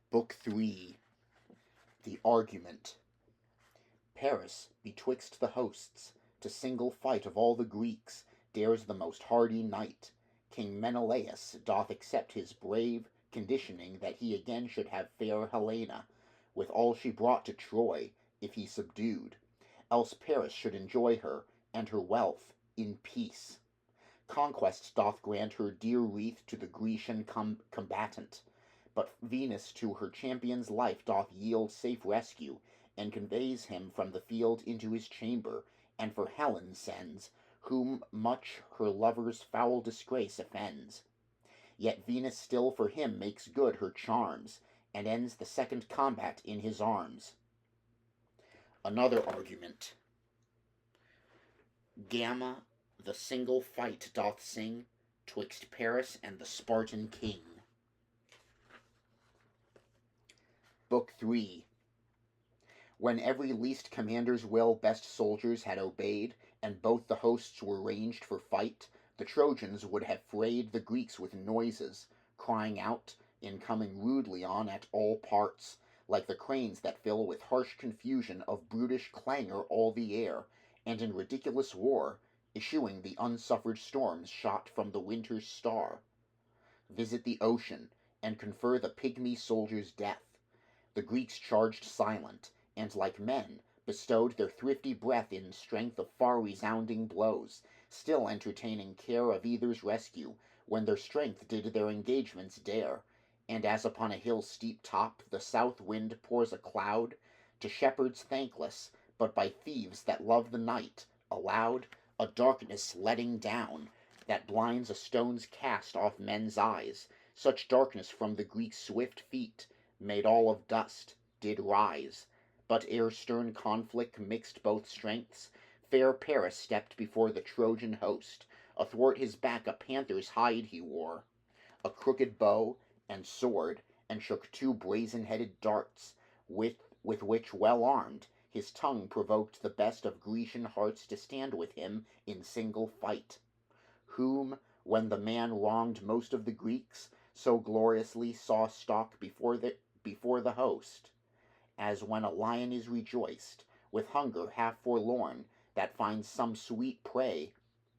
Book 3. The Argument. Paris, betwixt the hosts, to single fight of all the Greeks, dares the most hardy knight. King Menelaus doth accept his brave conditioning that he again should have fair Helena, with all she brought to Troy, if he subdued, else Paris should enjoy her, and her wealth, in peace. Conquest doth grant her dear wreath to the Grecian combatant, but Venus to her champion's life doth yield safe rescue, and conveys him from the field into his chamber, and for Helen sends, whom much her lover's foul disgrace offends. Yet Venus still for him makes good her charms, and ends the second combat in his arms. Another argument. Gamma the single fight doth sing twixt Paris and the Spartan king. Book 3. When every least commander's will best soldiers had obeyed, and both the hosts were ranged for fight, the Trojans would have frayed the Greeks with noises, crying out, in coming rudely on at all parts, like the cranes that fill with harsh confusion of brutish clangor all the air, and in ridiculous war, issuing the unsuffered storms shot from the winter's star. Visit the ocean, and confer the pygmy soldier's death. The Greeks charged silent, and like men, bestowed their thrifty breath in strength of far resounding blows, still entertaining care of either's rescue, when their strength did their engagements dare, and as upon a hill's steep top the south wind pours a cloud, to shepherds thankless, but by thieves that love the night, allowed, a darkness letting down, that blinds a stone's cast off men's eyes, such darkness from the Greeks' swift feet, made all of dust, did rise. But ere stern conflict mixed both strengths, fair Paris stepped before the Trojan host. Athwart his back a panther's hide he wore, a crooked bow and sword, and shook two brazen-headed darts, with which, well armed, his tongue provoked the best of Grecian hearts to stand with him in single fight. Whom, when the man wronged most of the Greeks, so gloriously saw stalk before the host, as when a lion is rejoiced, with hunger half forlorn, that finds some sweet prey,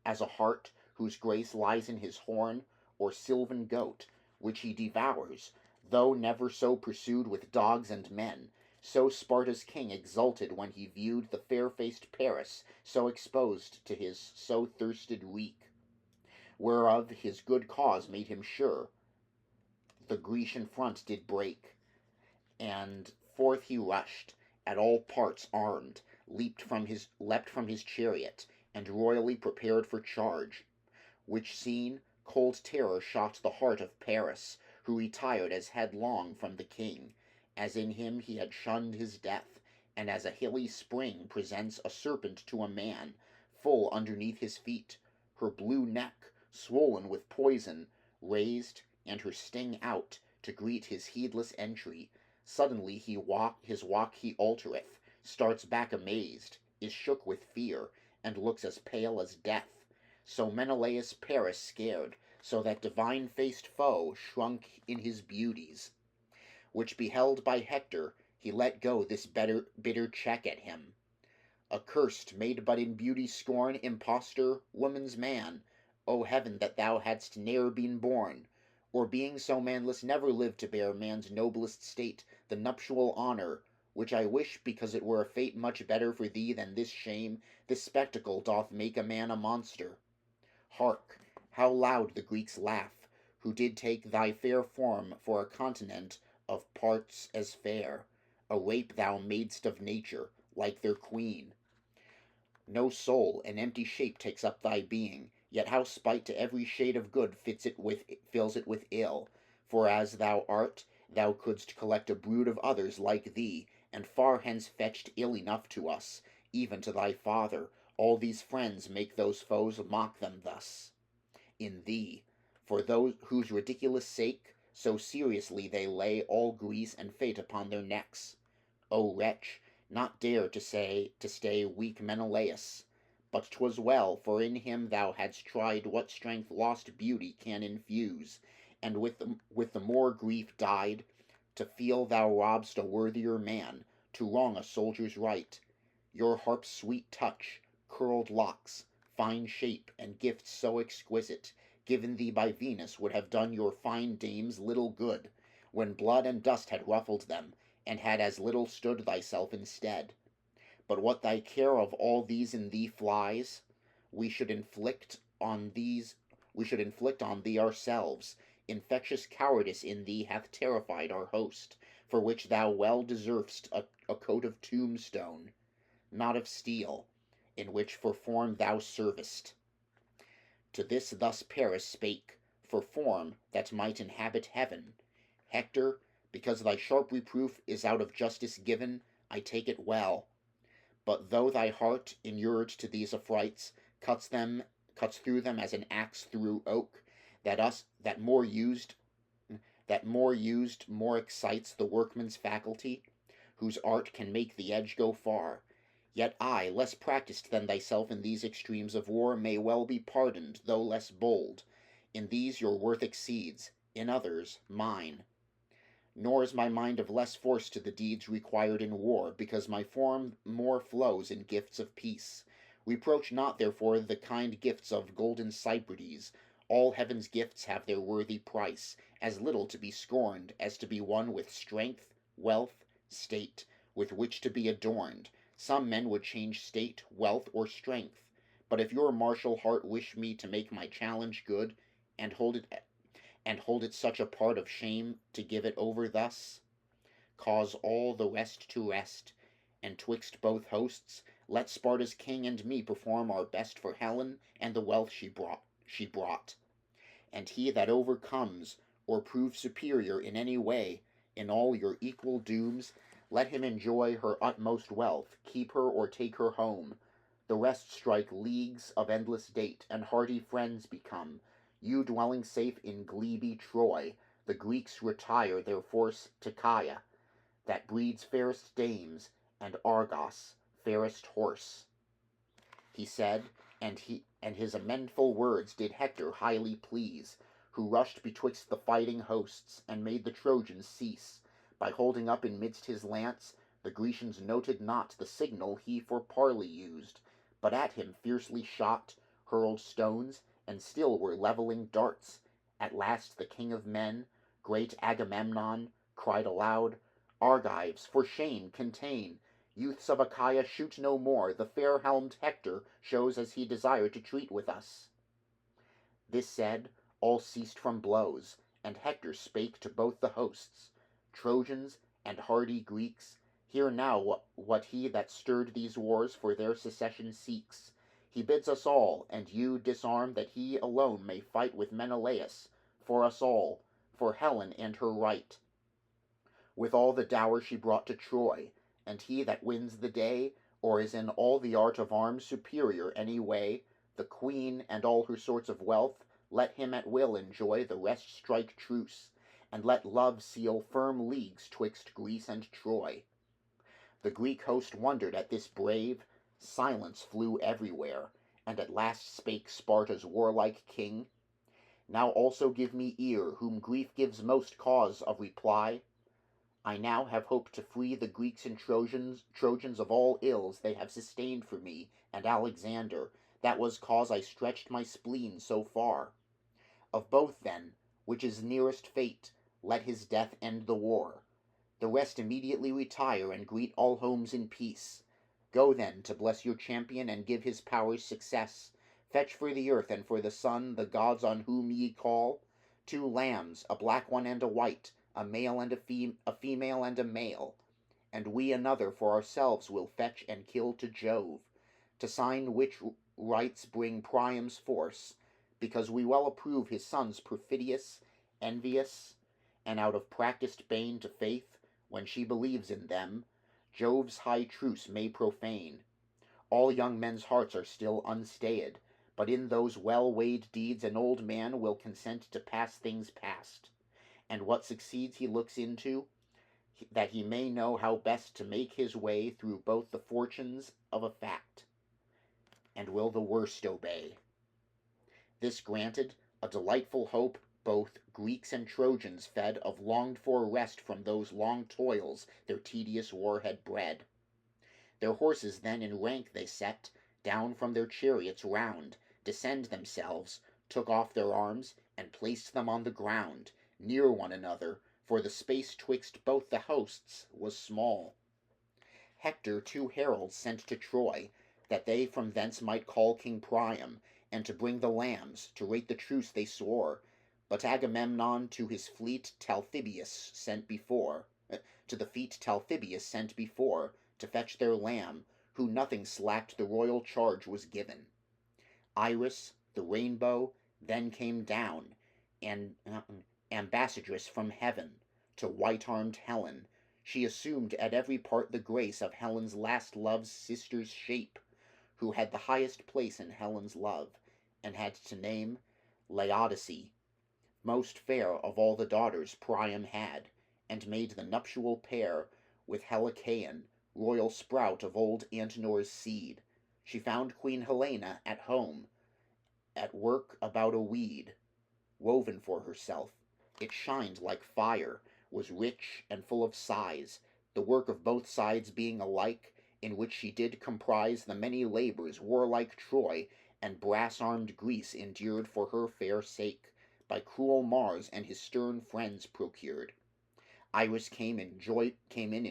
as a hart whose grace lies in his horn, or sylvan goat, which he devours, though never so pursued with dogs and men, so Sparta's king exulted when he viewed the fair-faced Paris so exposed to his so thirsted reek, whereof his good cause made him sure. The Grecian front did break, and forth he rushed, at all parts armed, leapt from his chariot, and royally prepared for charge. Which seen, cold terror shot the heart of Paris, who retired as headlong from the king, as in him he had shunned his death, and as a hilly spring presents a serpent to a man, full underneath his feet, her blue neck, swollen with poison, raised, and her sting out, to greet his heedless entry. Suddenly his walk he altereth, starts back amazed, is shook with fear, and looks as pale as death. So Menelaus Paris scared, so that divine-faced foe shrunk in his beauties. Which beheld by Hector, he let go this bitter check at him. Accursed, made but in beauty's scorn, impostor, woman's man, O heaven that thou hadst ne'er been born, or being so manless never lived to bear man's noblest state, the nuptial honour, which I wish because it were a fate much better for thee than this shame, this spectacle doth make a man a monster. Hark, how loud the Greeks laugh, who did take thy fair form for a continent of parts as fair, a rape thou madest of nature, like their queen. No soul, an empty shape takes up thy being, yet how spite to every shade of good fills it with ill, for as thou art, thou couldst collect a brood of others like thee, and far hence fetched ill enough to us, even to thy father, all these friends make those foes mock them thus. In thee, for those whose ridiculous sake, so seriously they lay all Greece and fate upon their necks. O wretch, not dare to stay weak Menelaus, but 'twas well, for in him thou hadst tried what strength lost beauty can infuse, and with the more grief died, to feel thou robb'st a worthier man, to wrong a soldier's right. Your harp's sweet touch, curled locks, fine shape, and gifts so exquisite, given thee by Venus, would have done your fine dames little good, when blood and dust had ruffled them, and had as little stood thyself instead. But what thy care of all these in thee flies, we should inflict on thee ourselves. Infectious cowardice in thee hath terrified our host, for which thou well deserv'st a coat of tombstone, not of steel, in which for form thou servest. To this thus Paris spake, for form that might inhabit heaven. Hector, because thy sharp reproof is out of justice given, I take it well. But though thy heart, inured to these affrights, cuts through them as an axe through oak, that more used more excites the workman's faculty, whose art can make the edge go far. Yet I, less practised than thyself in these extremes of war, may well be pardoned, though less bold. In these your worth exceeds, in others mine. Nor is my mind of less force to the deeds required in war, because my form more flows in gifts of peace. Reproach not therefore the kind gifts of golden Cyprides. All heaven's gifts have their worthy price, as little to be scorned as to be one with strength, wealth, state, with which to be adorned. Some men would change state, wealth, or strength. But if your martial heart wish me to make my challenge good, and hold it such a part of shame to give it over thus, cause all the rest to rest, and twixt both hosts let Sparta's king and me perform our best for Helen and the wealth she brought. And he that overcomes, or proves superior in any way, in all your equal dooms, let him enjoy her utmost wealth, keep her or take her home. The rest strike leagues of endless date, and hearty friends become. You dwelling safe in glebe Troy, the Greeks retire their force to Caia, that breeds fairest dames, and Argos, fairest horse. He said, and his amendful words did Hector highly please, who rushed betwixt the fighting hosts, and made the Trojans cease. By holding up in midst his lance, the Grecians noted not the signal he for parley used, but at him fiercely shot, hurled stones, and still were levelling darts. At last the king of men, great Agamemnon, cried aloud, Argives, for shame contain! Youths of Achaia, shoot no more. The fair-helmed Hector shows as he desired to treat with us. This said, all ceased from blows, and Hector spake to both the hosts. Trojans and hardy Greeks, hear now what he that stirred these wars for their secession seeks. He bids us all, and you, disarm, that he alone may fight with Menelaus, for us all, for Helen and her right, with all the dower she brought to Troy. And he that wins the day, or is in all the art of arms superior any way, the queen and all her sorts of wealth, let him at will enjoy, the rest strike truce, and let love seal firm leagues twixt Greece and Troy. The Greek host wondered at this brave, silence flew everywhere, and at last spake Sparta's warlike king, Now also give me ear, whom grief gives most cause of reply. I now have hope to free the Greeks and Trojans of all ills they have sustained for me and Alexander. That was cause I stretched my spleen so far. Of both, then, which is nearest fate, let his death end the war. The rest immediately retire, and greet all homes in peace. Go then to bless your champion, and give his powers success. Fetch for the earth and for the sun the gods on whom ye call 2 lambs, a black one and a white, a male and a female and a male. And we another for ourselves will fetch and kill to Jove, to sign which rites bring Priam's force, because we well approve his sons perfidious, envious, and out of practised bane to faith, when she believes in them, Jove's high truce may profane. All young men's hearts are still unstayed, but in those well-weighed deeds an old man will consent to pass things past, and what succeeds he looks into, that he may know how best to make his way through both the fortunes of a fact, and will the worst obey. This granted, a delightful hope both Greeks and Trojans fed of longed-for rest from those long toils their tedious war had bred. Their horses then in rank they set, down from their chariots round, descend themselves, took off their arms, and placed them on the ground, near one another, for the space twixt both the hosts was small. Hector 2 heralds sent to Troy, that they from thence might call King Priam, and to bring the lambs, to rate the truce they swore. But Agamemnon to his fleet Talthybius sent before, to fetch their lamb, who nothing slacked the royal charge was given. Iris, the rainbow, then came down, and ambassadress from heaven, to white-armed Helen. She assumed at every part the grace of Helen's last love's sister's shape, who had the highest place in Helen's love, and had to name Laodice, most fair of all the daughters Priam had, and made the nuptial pair with Helicaon, royal sprout of old Antenor's seed. She found Queen Helena at home, at work about a weed, woven for herself. It shined like fire, was rich and full of sighs, the work of both sides being alike, in which she did comprise the many labours warlike Troy and brass-armed Greece endured for her fair sake, by cruel Mars and his stern friends procured. Iris came in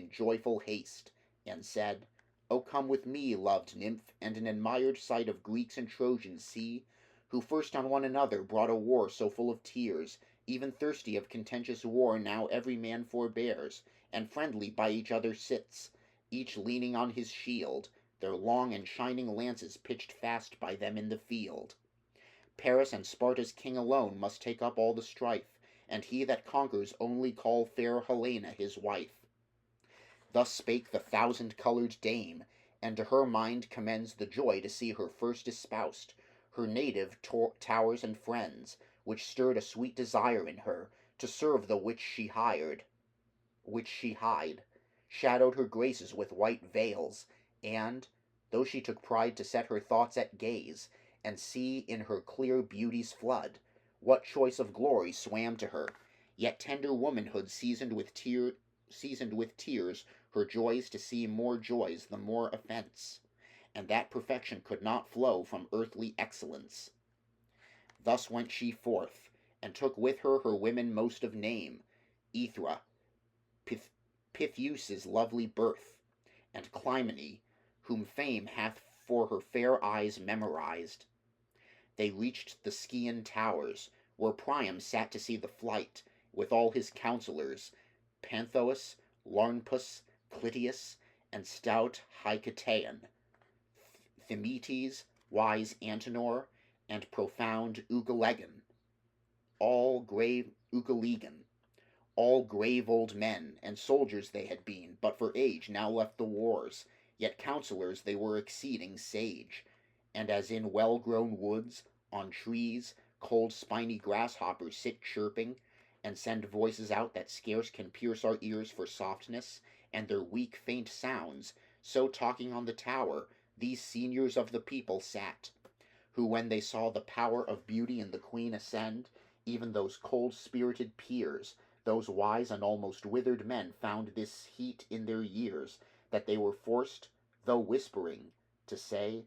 joyful haste, and said, O come with me, loved nymph, and an admired sight of Greeks and Trojans see, who first on one another brought a war so full of tears, even thirsty of contentious war now every man forbears, and friendly by each other sits, each leaning on his shield, their long and shining lances pitched fast by them in the field. Paris and Sparta's king alone must take up all the strife, and he that conquers only call fair Helena his wife. Thus spake the thousand-coloured dame, and to her mind commends the joy to see her first espoused, her native towers and friends, which stirred a sweet desire in her, to serve the which she hide, shadowed her graces with white veils, and, though she took pride to set her thoughts at gaze, and see in her clear beauty's flood, what choice of glory swam to her, yet tender womanhood seasoned with tears her joys to see more joys the more offence, and that perfection could not flow from earthly excellence. Thus went she forth, and took with her women most of name, Aethra, Pythius's lovely birth, and Clymene, whom fame hath for her fair eyes memorized. They reached the Scaean towers, where Priam sat to see the flight, with all his counsellors, Panthous, Larnpus, Clytius, and stout Hicetaon, Thymoetes, wise Antenor, and profound Ucalegon, all grave old men, and soldiers they had been, but for age now left the wars, yet counsellors they were exceeding sage, and as in well-grown woods, on trees, cold spiny grasshoppers sit chirping, and send voices out that scarce can pierce our ears for softness, and their weak faint sounds, so talking on the tower, these seniors of the people sat, who when they saw the power of beauty in the queen ascend, even those cold-spirited peers, those wise and almost withered men found this heat in their years, that they were forced, though whispering, to say,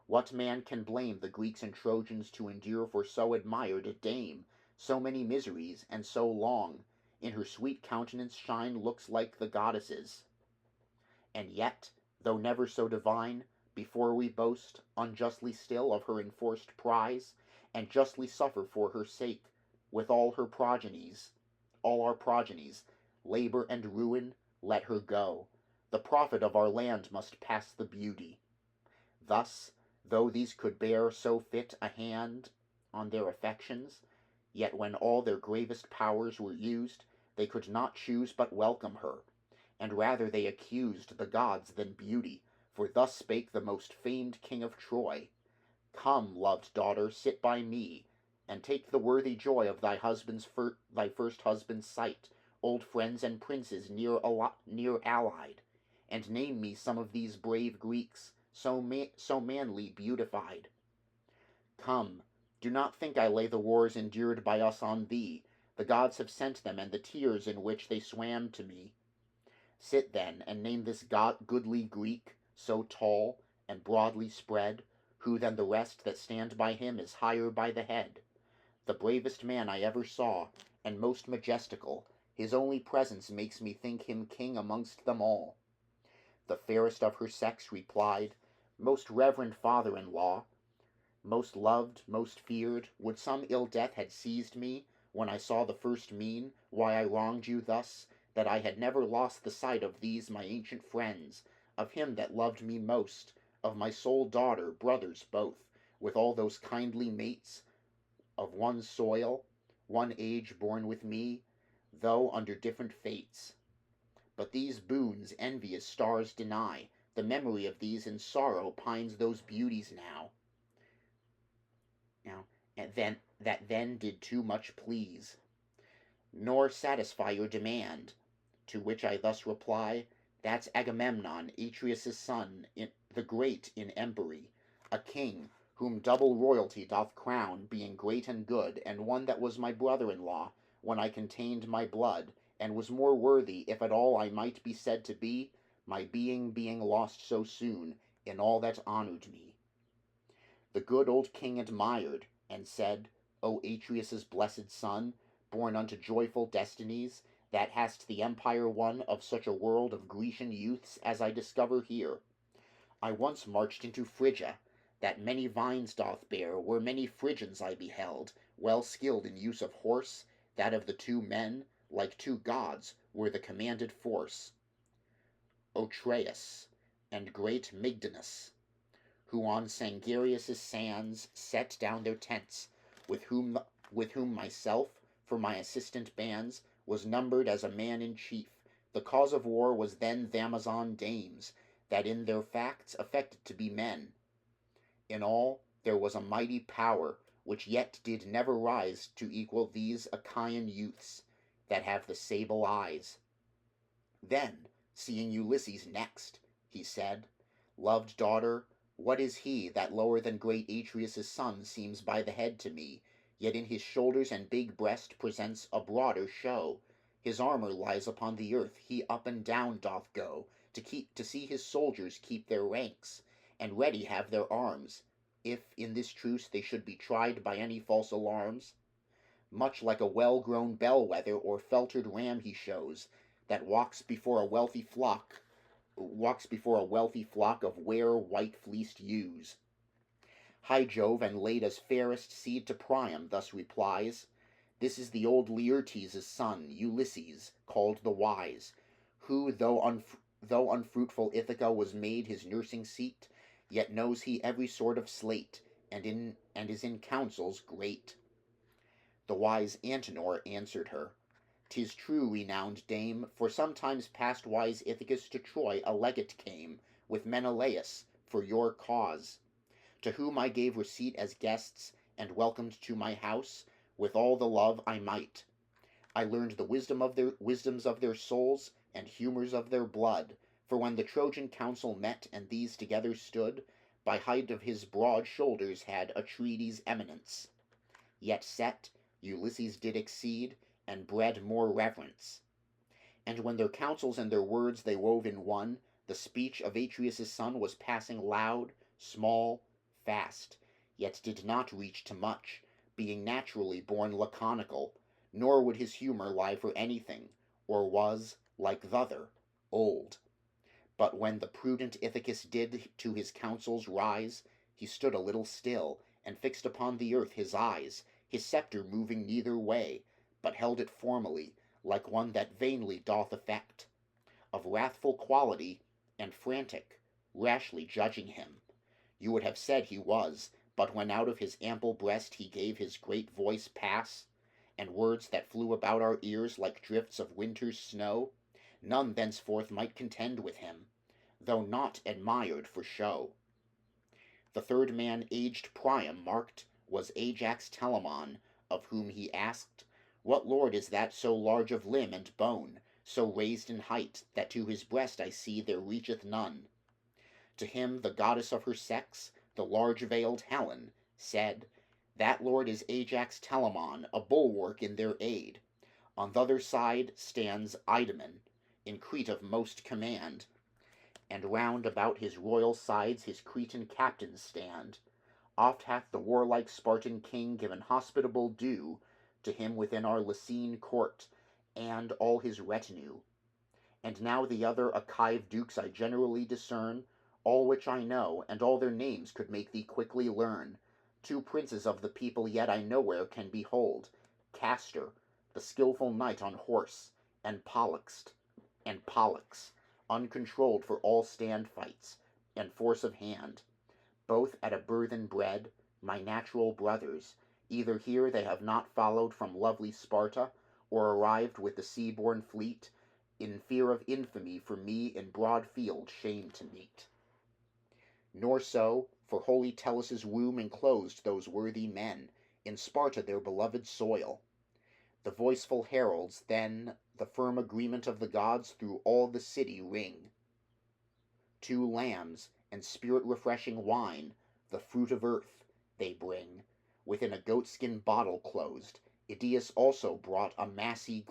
what man can blame the Greeks and Trojans to endure for so admired a dame, so many miseries, and so long, in her sweet countenance shine looks like the goddesses. And yet, though never so divine, before we boast, unjustly still, of her enforced prize, and justly suffer for her sake, with all our progenies, labour and ruin, let her go. The profit of our land must pass the beauty. Thus, though these could bear so fit a hand on their affections, yet when all their gravest powers were used, they could not choose but welcome her, and rather they accused the gods than beauty, for thus spake the most famed king of Troy, Come, loved daughter, sit by me, and take the worthy joy of thy first husband's sight, old friends and princes near allied, and name me some of these brave Greeks, so manly beautified. Come, Do not think I lay the wars endured by us on thee. The gods have sent them, and the tears in which they swam to me. Sit then, and name this goodly Greek, so tall and broadly spread, who than the rest that stand by him is higher by the head. The bravest man I ever saw, and most majestical, his only presence makes me think him king amongst them all. The fairest of her sex replied, Most reverend father-in-law, most loved, most feared, would some ill death had seized me, when I saw the first mean, why I wronged you thus, that I had never lost the sight of these my ancient friends, of him that loved me most, of my sole daughter, brothers both, with all those kindly mates, of one soil, one age born with me, though under different fates. But these boons envious stars deny, the memory of these in sorrow pines those beauties now. And then did too much please, nor satisfy your demand. To which I thus reply, that's Agamemnon, Atreus' son, the great in empery, a king, whom double royalty doth crown, being great and good, and one that was my brother-in-law, when I contained my blood, and was more worthy, if at all I might be said to be, my being lost so soon, in all that honoured me. The good old king admired, and said, O Atreus' blessed son, born unto joyful destinies, that hast the empire won of such a world of Grecian youths as I discover here. I once marched into Phrygia, that many vines doth bear, where many Phrygians I beheld, well skilled in use of horse, that of the two men, like two gods, were the commanded force. Otreus, and great Mygdonus, who on Sangarius' sands set down their tents, with whom myself, for my assistant bands, was numbered as a man in chief. The cause of war was then th' Amazon dames, that in their facts affected to be men. In all there was a mighty power, which yet did never rise to equal these Achaean youths, that have the sable eyes. Then, seeing Ulysses next, he said, Loved daughter, what is he that lower than great Atreus' son seems by the head to me, yet in his shoulders and big breast presents a broader show? His armour lies upon the earth, he up and down doth go, to see his soldiers keep their ranks, and ready have their arms, if in this truce they should be tried by any false alarms. Much like a well-grown bellwether or feltered ram he shows, that walks before a wealthy flock of ware white-fleeced ewes. High Jove and Leda's fairest seed to Priam thus replies, This is the old Laertes' son, Ulysses, called the Wise, who, though unfruitful Ithaca was made his nursing seat, yet knows he every sort of slate, and is in councils great. The wise Antenor answered her, 'Tis true, renowned dame, for sometimes past wise Ithacus to Troy a legate came, with Menelaus, for your cause, to whom I gave receipt as guests, and welcomed to my house, with all the love I might. I learned the wisdoms of their souls, and humours of their blood, for when the Trojan council met, and these together stood, by height of his broad shoulders had Atrides' eminence. Yet set, Ulysses did exceed, and bred more reverence. And when their counsels and their words they wove in one, the speech of Atreus' son was passing loud, small, fast, yet did not reach to much, being naturally born laconical, nor would his humour lie for anything, or was, like th'other, old. But when the prudent Ithacus did to his counsels rise, he stood a little still, and fixed upon the earth his eyes, his sceptre moving neither way, but held it formally, like one that vainly doth affect, of wrathful quality, and frantic, rashly judging him. You would have said he was, but when out of his ample breast he gave his great voice pass, and words that flew about our ears like drifts of winter's snow, none thenceforth might contend with him, though not admired for show. The third man aged Priam marked was Ajax Telamon, of whom he asked, What lord is that so large of limb and bone, so raised in height, that to his breast I see there reacheth none? To him the goddess of her sex, the large-veiled Helen, said, That lord is Ajax Telamon, a bulwark in their aid. On th' other side stands Idaman, in Crete of most command, and round about his royal sides his Cretan captains stand. Oft hath the warlike Spartan king given hospitable due to him within our Lycian court, and all his retinue. And now the other Achaev dukes I generally discern, all which I know, and all their names could make thee quickly learn. Two princes of the people yet I nowhere can behold, Castor, the skilful knight on horse, and Pollux, uncontrolled for all stand fights, and force of hand, both at a burthen bred, my natural brothers. Either here they have not followed from lovely Sparta, or arrived with the sea-borne fleet, in fear of infamy for me in broad field shame to meet. Nor so, for holy Tellus' womb enclosed those worthy men, in Sparta their beloved soil. The voiceful heralds then the firm agreement of the gods through all the city ring. 2 lambs, and spirit-refreshing wine, the fruit of earth, they bring, within a goatskin bottle closed. Idaeus also brought a massy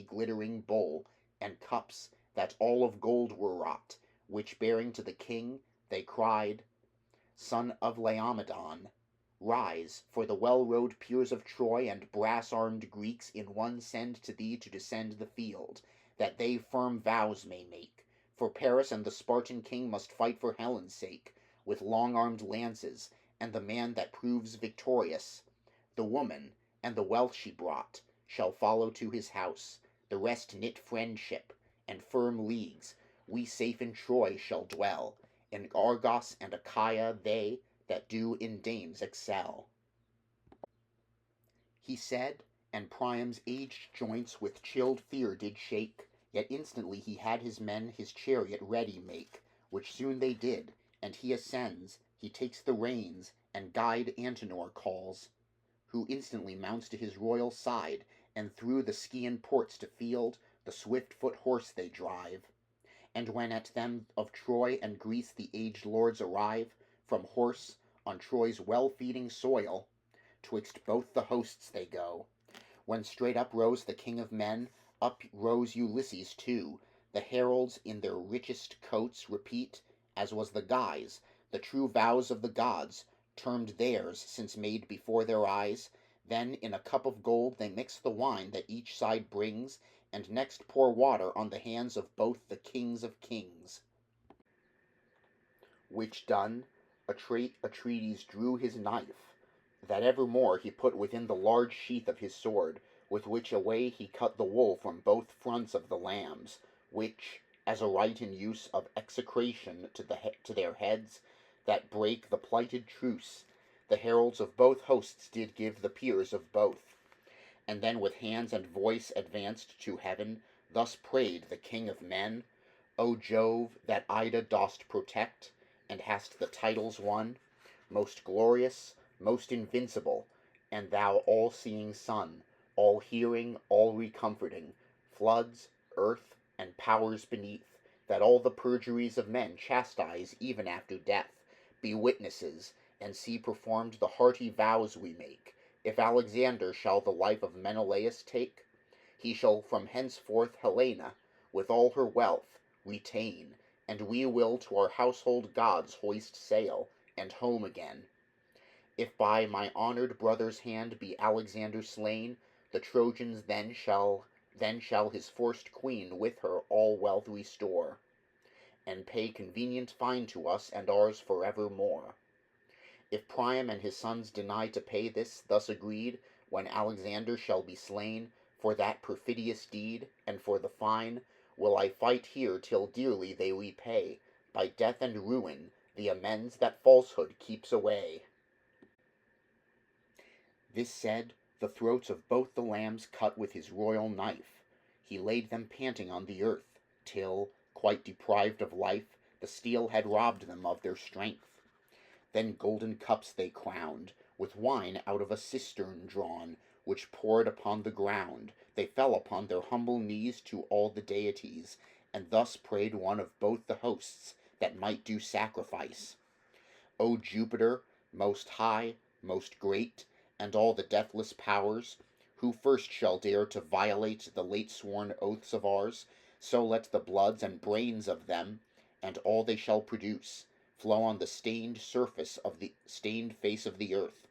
glittering bowl, and cups that all of gold were wrought, which bearing to the king, they cried, Son of Laomedon, rise, for the well-rowed peers of Troy and brass-armed Greeks in one send to thee to descend the field, that they firm vows may make. For Paris and the Spartan king must fight for Helen's sake, with long-armed lances, and the man that proves victorious, the woman, and the wealth she brought, shall follow to his house, the rest knit friendship, and firm leagues, we safe in Troy shall dwell, in Argos and Achaia they that do in dames excel. He said, and Priam's aged joints with chilled fear did shake, yet instantly he had his men his chariot ready make, which soon they did, and he ascends, he takes the reins, and guide Antenor calls, who instantly mounts to his royal side, and through the Scaean ports to field the swift-foot horse they drive. And when at them of Troy and Greece the aged lords arrive, from horse, on Troy's well-feeding soil, twixt both the hosts they go. When straight up rose the king of men, up rose Ulysses too. The heralds in their richest coats repeat, as was the guise, the true vows of the gods, termed theirs since made before their eyes. Then in a cup of gold they mix the wine that each side brings, and next pour water on the hands of both the kings of kings. Which done, Atrides drew his knife, that evermore he put within the large sheath of his sword, with which away he cut the wool from both fronts of the lambs, which, as a rite in use of execration to their heads, that break the plighted truce, the heralds of both hosts did give the peers of both. And then with hands and voice advanced to heaven, thus prayed the king of men, O Jove, that Ida dost protect, and hast the titles won, most glorious, most invincible, and thou all-seeing sun, all-hearing, all-recomforting, floods, earth, and powers beneath, that all the perjuries of men chastise even after death, be witnesses, and see performed the hearty vows we make. If Alexander shall the life of Menelaus take, he shall from henceforth Helena, with all her wealth, retain, and we will to our household gods hoist sail, and home again. If by my honoured brother's hand be Alexander slain, the Trojans then shall his forced queen with her all wealth restore, and pay convenient fine to us and ours for evermore. If Priam and his sons deny to pay this thus agreed, when Alexander shall be slain, for that perfidious deed, and for the fine, will I fight here till dearly they repay, by death and ruin, the amends that falsehood keeps away. This said, the throats of both the lambs cut with his royal knife. He laid them panting on the earth, till, quite deprived of life, the steel had robbed them of their strength. Then golden cups they crowned, with wine out of a cistern drawn, which poured upon the ground. They fell upon their humble knees to all the deities, and thus prayed one of both the hosts that might do sacrifice. O Jupiter, most high, most great, and all the deathless powers, who first shall dare to violate the late sworn oaths of ours, so let the bloods and brains of them, and all they shall produce, flow on the stained surface of the stained face of the earth,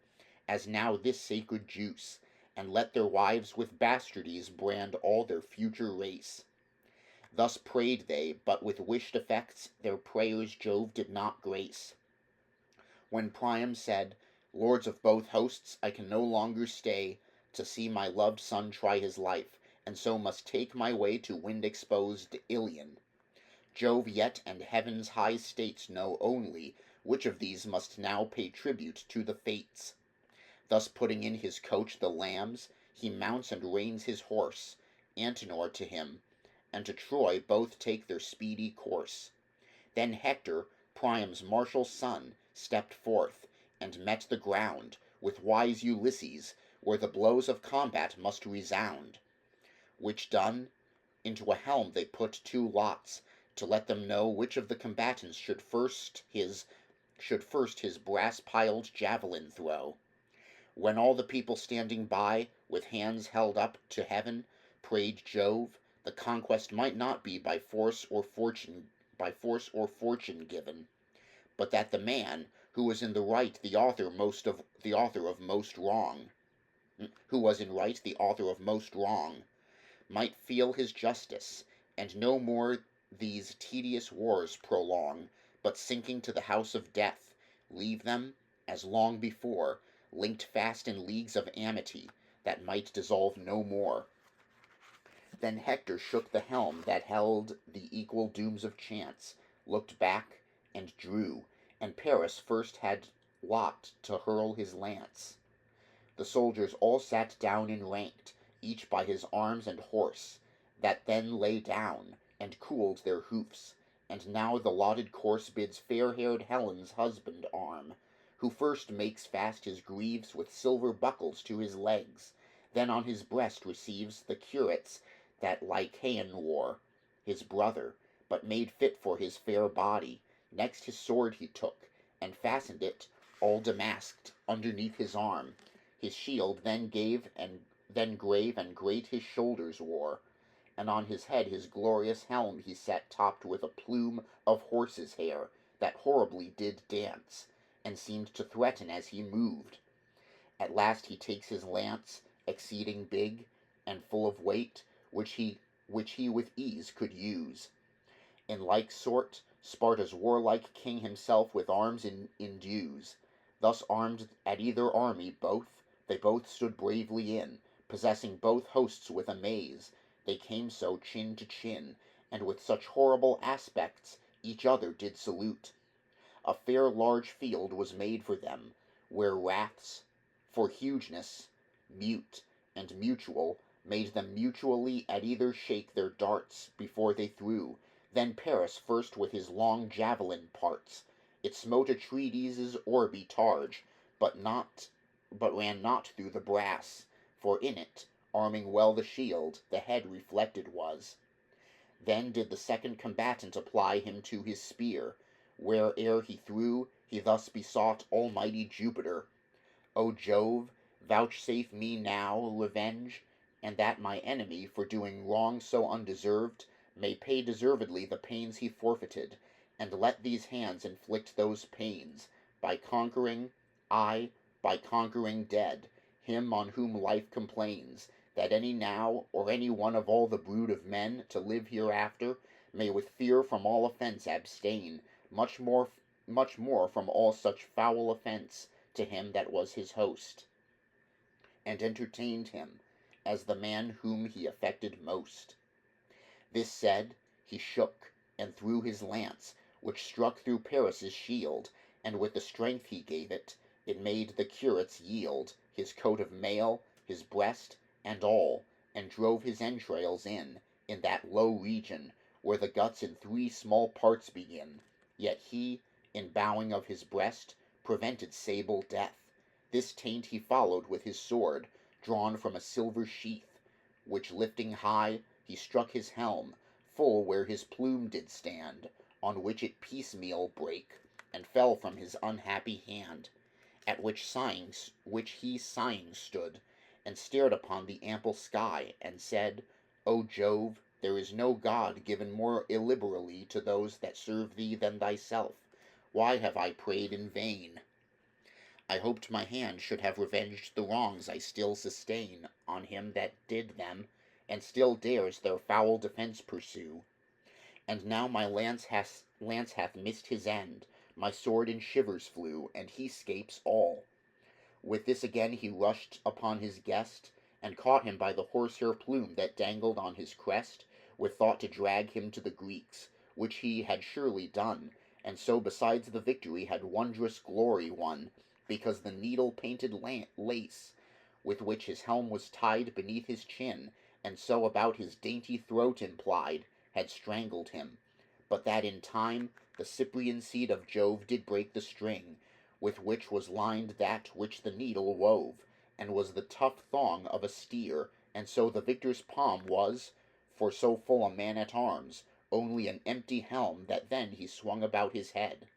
as now this sacred juice, and let their wives with bastardies brand all their future race. Thus prayed they, but with wished effects their prayers Jove did not grace. When Priam said, Lords of both hosts, I can no longer stay to see my loved son try his life, and so must take my way to wind-exposed Ilion. Jove yet and heaven's high states know only which of these must now pay tribute to the Fates. Thus putting in his coach the lambs, he mounts and reins his horse, Antenor to him, and to Troy both take their speedy course. Then Hector, Priam's martial son, stepped forth, and met the ground with wise Ulysses, where the blows of combat must resound. Which done, into a helm they put 2 lots, to let them know which of the combatants should first his brass-piled javelin throw. When all the people standing by, with hands held up to heaven, prayed Jove, the conquest might not be by force or fortune given, but that the man who was in the right the author of most wrong, might feel his justice, and no more these tedious wars prolong, but sinking to the house of death, leave them, as long before, linked fast in leagues of amity, that might dissolve no more. Then Hector shook the helm that held the equal dooms of chance, looked back, and drew, and Paris first had lot to hurl his lance. The soldiers all sat down and ranked, each by his arms and horse, that then lay down, and cooled their hoofs, and now the lauded course bids fair-haired Helen's husband arm, who first makes fast his greaves with silver buckles to his legs, then on his breast receives the curates that Lycaon wore, his brother, but made fit for his fair body. Next his sword he took, and fastened it, all damasked, underneath his arm. His shield then grave and great his shoulders wore, and on his head his glorious helm he set, topped with a plume of horse's hair, that horribly did dance, and seemed to threaten as he moved. At last he takes his lance, exceeding big, and full of weight, which he with ease could use. In like sort, Sparta's warlike king himself with arms endues. Thus armed at either army they both stood bravely in, possessing both hosts with amaze. They came so chin to chin, and with such horrible aspects each other did salute. A fair large field was made for them, where wraths, for hugeness, mute and mutual, made them mutually at either shake their darts before they threw. Then Paris first with his long javelin parts. It smote Atrides' orby targe, but ran not through the brass, for in it, arming well the shield, the head reflected was. Then did the second combatant apply him to his spear, where'er he threw, he thus besought almighty Jupiter, O Jove, vouchsafe me now revenge, and that my enemy, for doing wrong so undeserved, may pay deservedly the pains he forfeited, and let these hands inflict those pains, by conquering dead, him on whom life complains, that any now, or any one of all the brood of men, to live hereafter, may with fear from all offence abstain, much more from all such foul offence to him that was his host, and entertained him, as the man whom he affected most. This said, he shook, and threw his lance, which struck through Paris' shield, and with the strength he gave it, it made the curates yield, his coat of mail, his breast, and all, and drove his entrails in that low region, where the guts in 3 small parts begin. Yet he, in bowing of his breast, prevented sable death. This taint he followed with his sword, drawn from a silver sheath, which lifting high, he struck his helm, full where his plume did stand, on which it piecemeal brake, and fell from his unhappy hand. at which he sighing stood, and stared upon the ample sky, and said, O Jove, there is no god given more illiberally to those that serve thee than thyself. Why have I prayed in vain? I hoped my hand should have revenged the wrongs I still sustain on him that did them, and still dares their foul defence pursue. And now my lance hath missed his end, my sword in shivers flew, and he scapes all. With this again he rushed upon his guest, and caught him by the horsehair plume that dangled on his crest, with thought to drag him to the Greeks, which he had surely done, and so besides the victory had wondrous glory won, because the needle-painted lace, with which his helm was tied beneath his chin, and so about his dainty throat implied, had strangled him, but that in time the Cyprian seed of Jove did break the string, with which was lined that which the needle wove, and was the tough thong of a steer, and so the victor's palm was, for so full a man-at-arms, only an empty helm that then he swung about his head,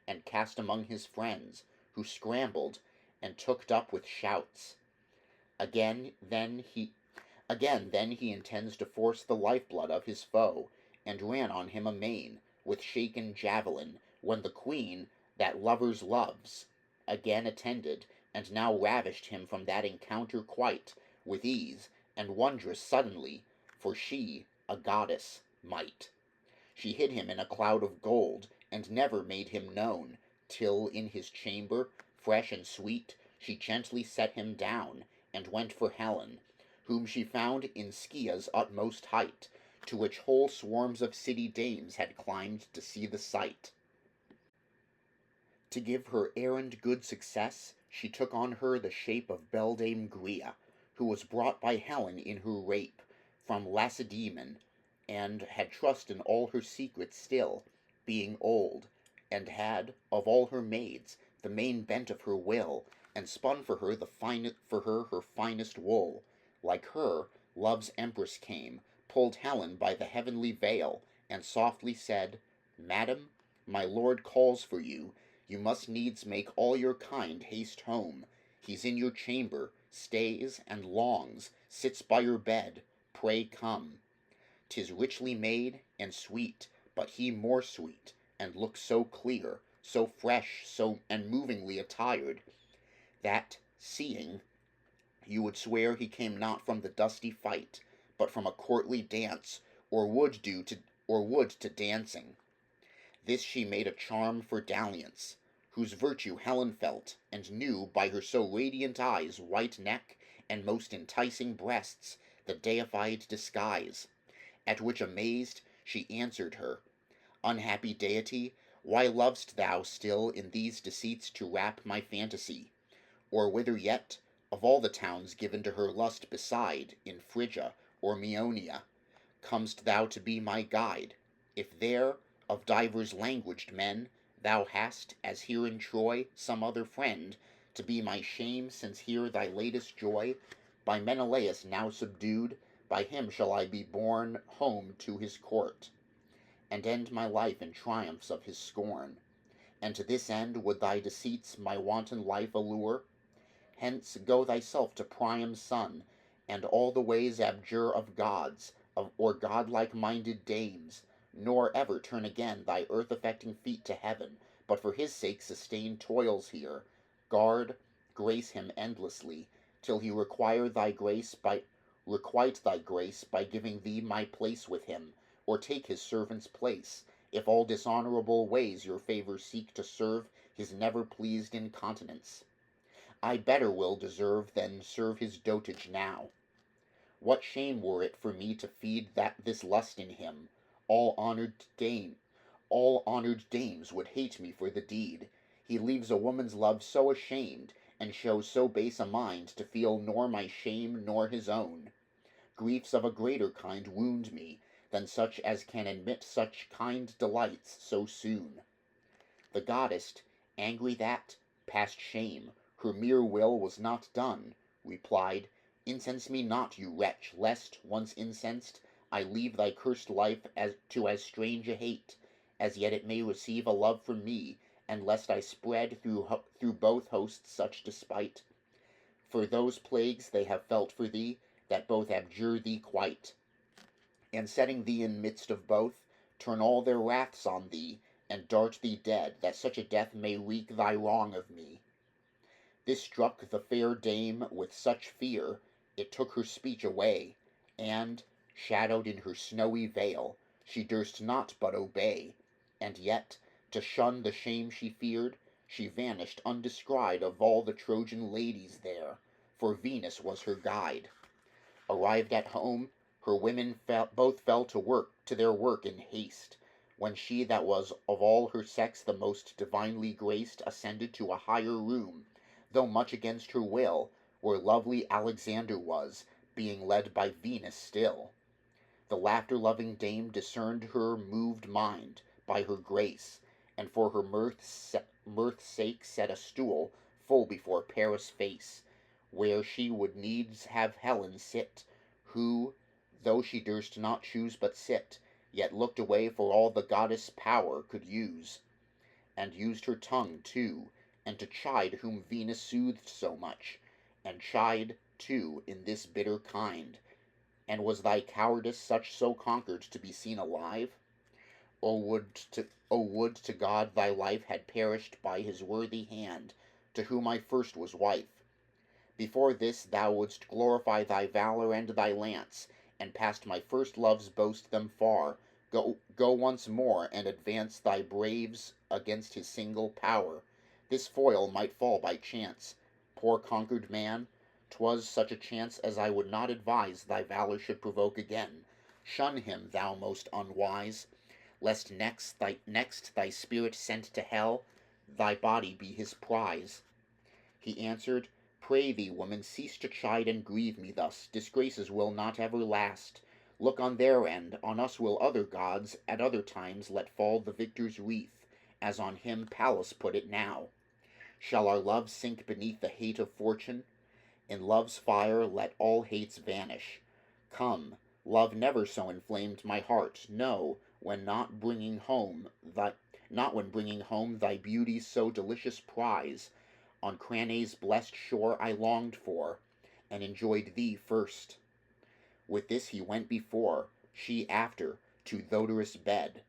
and cast among his friends, who scrambled, and tooked up with shouts. Again then he intends to force the lifeblood of his foe, and ran on him amain, with shaken javelin, when the queen, that lovers loves, again attended, and now ravished him from that encounter quite, with ease, and wondrous suddenly, for she, a goddess, might. She hid him in a cloud of gold, and never made him known, till in his chamber, fresh and sweet, she gently set him down, and went for Helen, whom she found in Scia's utmost height, to which whole swarms of city dames had climbed to see the sight. To give her errand good success, she took on her the shape of beldame Gria, who was brought by Helen in her rape from Lacedaemon, and had trust in all her secrets still, being old, and had, of all her maids, the main bent of her will, and spun for her her finest wool. Like her, love's empress came, pulled Helen by the heavenly veil, and softly said, Madam, my lord calls for you. You must needs make all your kind haste home. He's in your chamber, stays and longs, sits by your bed. Pray come. 'Tis richly made and sweet, but he more sweet, and looks so clear, so fresh, so and movingly attired, that, seeing, you would swear he came not from the dusty fight, but from a courtly dance, or would to dancing. This she made a charm for dalliance, whose virtue Helen felt, and knew by her so radiant eyes, white neck, and most enticing breasts, the deified disguise. At which amazed, she answered her, Unhappy deity, why lov'st thou still in these deceits to wrap my fantasy? Or whither yet, of all the towns given to her lust beside, in Phrygia or Maeonia, comest thou to be my guide? If there, of divers languaged men, thou hast, as here in Troy, some other friend, to be my shame, since here thy latest joy, by Menelaus now subdued, by him shall I be borne home to his court, and end my life in triumphs of his scorn. And to this end would thy deceits my wanton life allure? Hence go thyself to Priam's son, and all the ways abjure of gods, or godlike minded dames, nor ever turn again thy earth-affecting feet to heaven, but for his sake sustain toils here. Guard, grace him endlessly, till he requite thy grace by giving thee my place with him, or take his servant's place, if all dishonorable ways your favor seek to serve his never pleased incontinence. I better will deserve than serve his dotage now. What shame were it for me to feed this lust in him? All honored dames would hate me for the deed. He leaves a woman's love so ashamed, and shows so base a mind to feel nor my shame nor his own. Griefs of a greater kind wound me, than such as can admit such kind delights so soon. The goddess, angry that, past shame, her mere will was not done, replied, Incense me not, you wretch, lest, once incensed, I leave thy cursed life as strange a hate, as yet it may receive a love from me, and lest I spread through both hosts such despite, for those plagues they have felt for thee, that both abjure thee quite, and setting thee in midst of both, turn all their wraths on thee, and dart thee dead, that such a death may wreak thy wrong of me. This struck the fair dame with such fear, it took her speech away, and, shadowed in her snowy veil, she durst not but obey, and yet, to shun the shame she feared, she vanished undescried of all the Trojan ladies there, for Venus was her guide. Arrived at home, her women both fell to their work in haste, when she that was of all her sex the most divinely graced ascended to a higher room, though much against her will, where lovely Alexander was, being led by Venus still. The laughter-loving dame discerned her moved mind by her grace, and for her mirth's sake set a stool full before Paris' face, where she would needs have Helen sit, who, though she durst not choose but sit, yet looked away for all the goddess' power could use, and used her tongue too, and to chide whom Venus soothed so much, and chide, too, in this bitter kind. And was thy cowardice such so conquered to be seen alive? O would to God thy life had perished by his worthy hand, to whom I first was wife. Before this thou wouldst glorify thy valour and thy lance, and past my first love's boast them far, go once more and advance thy braves against his single power. This foil might fall by chance. Poor conquered man, 'twas such a chance as I would not advise thy valour should provoke again. Shun him, thou most unwise, lest next thy spirit sent to hell, thy body be his prize. He answered, Pray thee, woman, cease to chide and grieve me thus, disgraces will not ever last. Look on their end, on us will other gods at other times let fall the victor's wreath, as on him Pallas put it now. Shall our love sink beneath the hate of fortune? In love's fire let all hates vanish. Come, love never so inflamed my heart, no, when not when bringing home thy beauty's so delicious prize, on Cranay's blest shore I longed for, and enjoyed thee first. With this he went before, she after, to Thodorus' bed,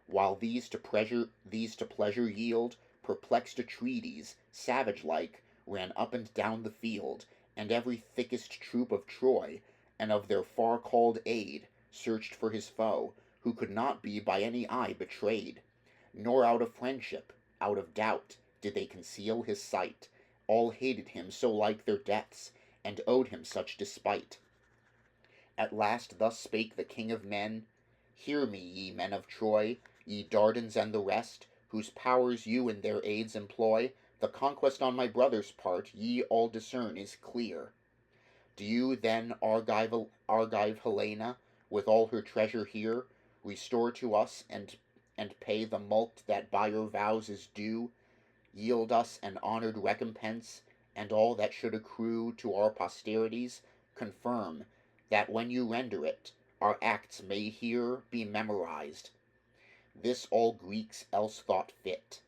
while these to pleasure yield, perplexed Atrides, savage-like, ran up and down the field, and every thickest troop of Troy, and of their far-called aid, searched for his foe, who could not be by any eye betrayed, nor out of friendship, out of doubt, did they conceal his sight. All hated him so like their deaths, and owed him such despite. At last thus spake the king of men, Hear me, ye men of Troy, ye Dardans and the rest, whose powers you in their aids employ. The conquest on my brother's part ye all discern is clear. Do you then Argive Helena, with all her treasure here, restore to us, and pay the mulct that by your vows is due, yield us an honoured recompense, and all that should accrue to our posterities, confirm, that when you render it, our acts may here be memorized. This all Greeks else thought fit.